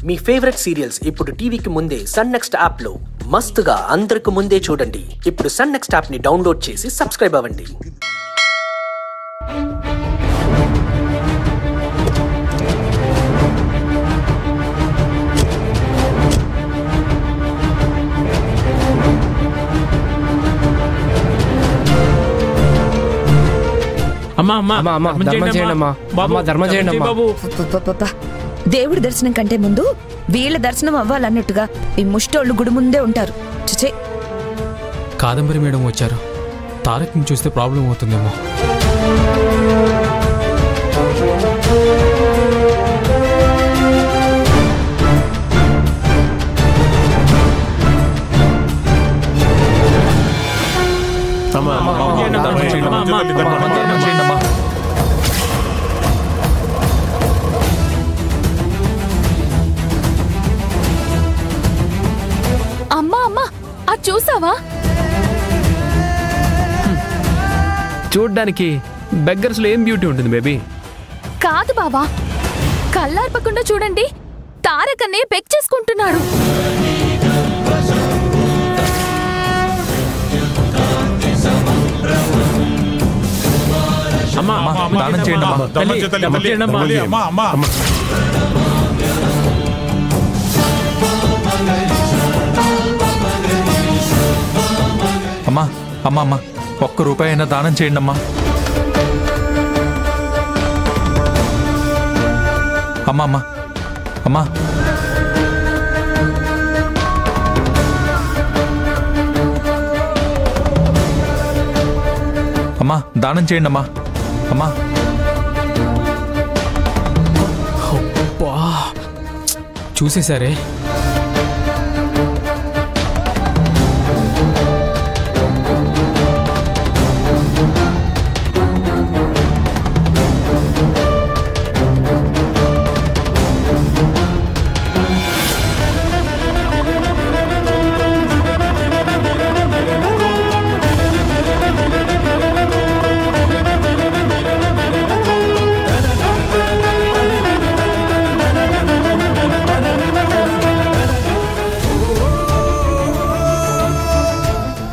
మీ favourite serials ఇప్పుడు టీవీకి ముందే సన్ నెక్స్ట్ యాప్ లో మస్తుగా అందరికి ముందే చూడండి. ఇప్పుడు సన్ నెక్స్ట్ యాప్ ని డౌన్లోడ్ చేసి సబ్స్క్రైబ్ అవ్వండి. దేవుడి దర్శనం కంటే ముందు వీళ్ళ దర్శనం అవ్వాలన్నట్టుగా ఈ ముష్టోళ్ళు గుడి ముందే ఉంటారు. చిచే, కాదంబరి మేడం వచ్చారు. తారక్ని చూస్తే ప్రాబ్లం అవుతుందేమో. అమ్మా అమ్మా, అది చూసావా? చూడ్డానికి బెగ్గర్స్ లో ఏం బ్యూటీ ఉంటుంది బేబీ? కాదు బావా, కళ్ళార్పకుండా చూడండి, తారక్ అనే బెగ్ చేసుకుంటున్నాడు. అమ్మా అమ్మా అమ్మా, ఒక్క రూపాయి అయినా దానం చేయండి అమ్మా. అమ్మా అమ్మా అమ్మా, అమ్మా దానం చేయండి అమ్మా. అమ్మా చూసేసారే.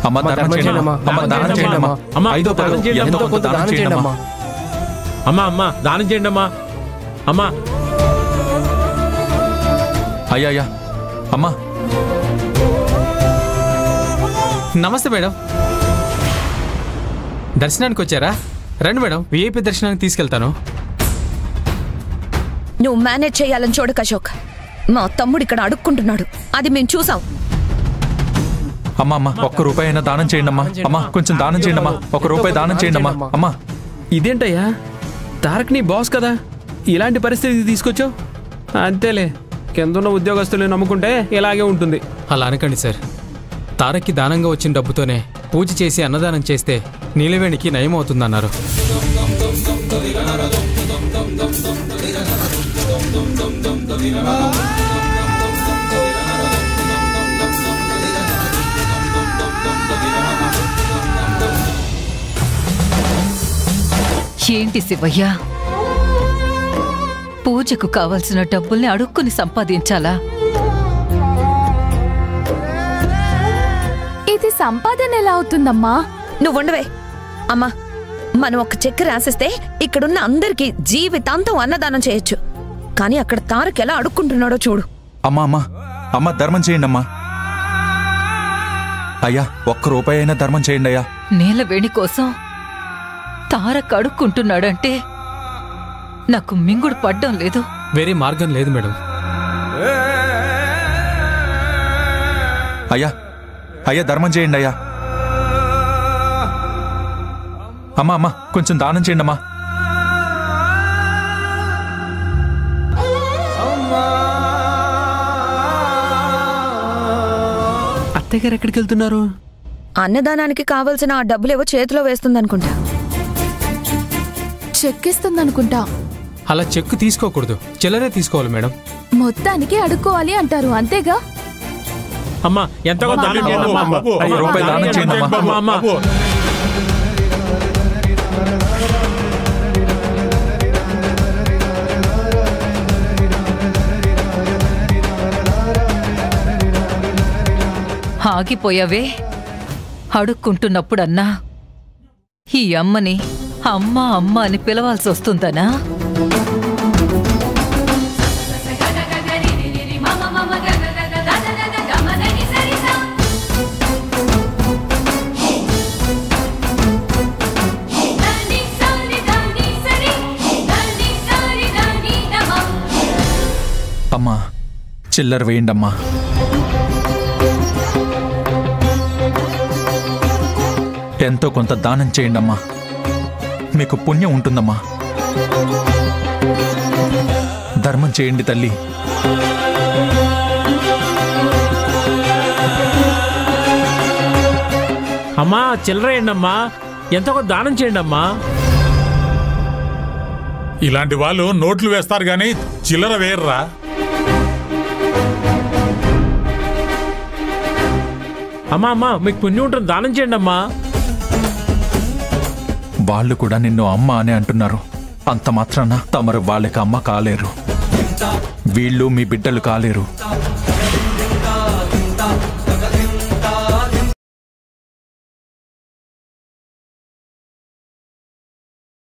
అమ్మా దానం చేయండి అమ్మా. అమ్మా దానం చేయండి అమ్మా. అమ్మా ఐదో దానం చేయండి అమ్మా. అమ్మా అమ్మా దానం చేయండి అమ్మా. అమ్మా అయ్యా అయ్యా అమ్మా. నమస్తే మేడం, దర్శనానికి వచ్చారా? రండి మేడం, విఐపి దర్శనానికి తీసుకెళ్తాను. నువ్వు మేనేజ్ చేయాలని చూడక అశోక్. మా తమ్ముడు ఇక్కడ అడుక్కుంటున్నాడు, అది మేము చూసాం. అమ్మా అమ్మా, ఒక్క రూపాయి అయినా దానం చేయండి అమ్మా. అమ్మా కొంచెం దానం చేయండి అమ్మా. ఒక రూపాయి దానం చేయండి అమ్మా. అమ్మా ఇదేంటయ్యా, తారక్ నీ బాస్ కదా, ఇలాంటి పరిస్థితి తీసుకొచ్చావు? అంతేలే, కిందున్న ఉద్యోగస్తులు నమ్ముకుంటే ఇలాగే ఉంటుంది. అలా అనకండి సార్, తారక్కి దానంగా వచ్చిన డబ్బుతోనే పూజ చేసి అన్నదానం చేస్తే నీలవేణికి నయం అవుతుందన్నారు. ఏంటి శివయ్య, పూజకు కావలసిన డబ్బుల్ని అడుక్కుని సంపాదించాలా? ఇది సంపాదన ఎలా అవుతుందమ్మా? నువ్వుండవే అమ్మా. మనం ఒక చెక్ రాసిస్తే ఇక్కడున్న అందరికీ జీవితాంతం అన్నదానం చేయొచ్చు. కానీ అక్కడ తారక్ ఎలా అడుక్కుంటున్నాడో చూడు. అమ్మా అమ్మా అమ్మా, ధర్మం చేయండి అమ్మా. అయ్యా ఒక్క రూపాయి అయినా ధర్మం చేయండి అయ్యా. నీలవేణి కోసం తారక్ అడుక్కుంటున్నాడంటే నాకు మింగుడు పడ్డం లేదు. వేరే మార్గం లేదు మేడం. అయ్యా అయ్యా ధర్మం చేయండి అయ్యా. అమ్మా అమ్మా కొంచెం దానం చేయండి అమ్మా. అత్తయ్య గారు ఎక్కడికి వెళ్తున్నారు? అన్నదానానికి కావలసిన ఆ డబ్బులేవో చేతిలో వేస్తుందనుకుంటా. చెక్ ఇస్తుందనుకుంటా. అలా చెక్కు తీసుకోకూడదు, చిల్లరే తీసుకోవాలి మేడం. మొత్తానికి అడుక్కోవాలి అంటారు, అంతేగా? అమ్మా ఎంతగా దానం చేయండి అమ్మా. రూపాయి దానం చేయండి అమ్మా. ఆగిపోయావే అడుక్కుంటున్నప్పుడన్నా ఈ అమ్మని అమ్మ అమ్మ అని పిలవాల్సి వస్తుందనా? అమ్మా చిల్లర వేయండమ్మా. ఎంతో కొంత దానం చేయండమ్మా, మీకు పుణ్యం ఉంటుందమ్మా. ధర్మం చేయండి తల్లి. అమ్మా చిల్లర వేయండమ్మా, ఎంతో కొంత దానం చేయండి అమ్మా. ఇలాంటి వాళ్ళు నోట్లు వేస్తారు గాని చిల్లర వేయర్రా. అమ్మా అమ్మా మీకు పుణ్యం ఉంటుంది, దానం చేయండి అమ్మా. వాళ్ళు కూడా నిన్ను అమ్మ అని అంటున్నారు. అంత మాత్రాన తమరు వాళ్ళకి అమ్మ కాలేరు. వీళ్ళు మీ బిడ్డలు కాలేరు.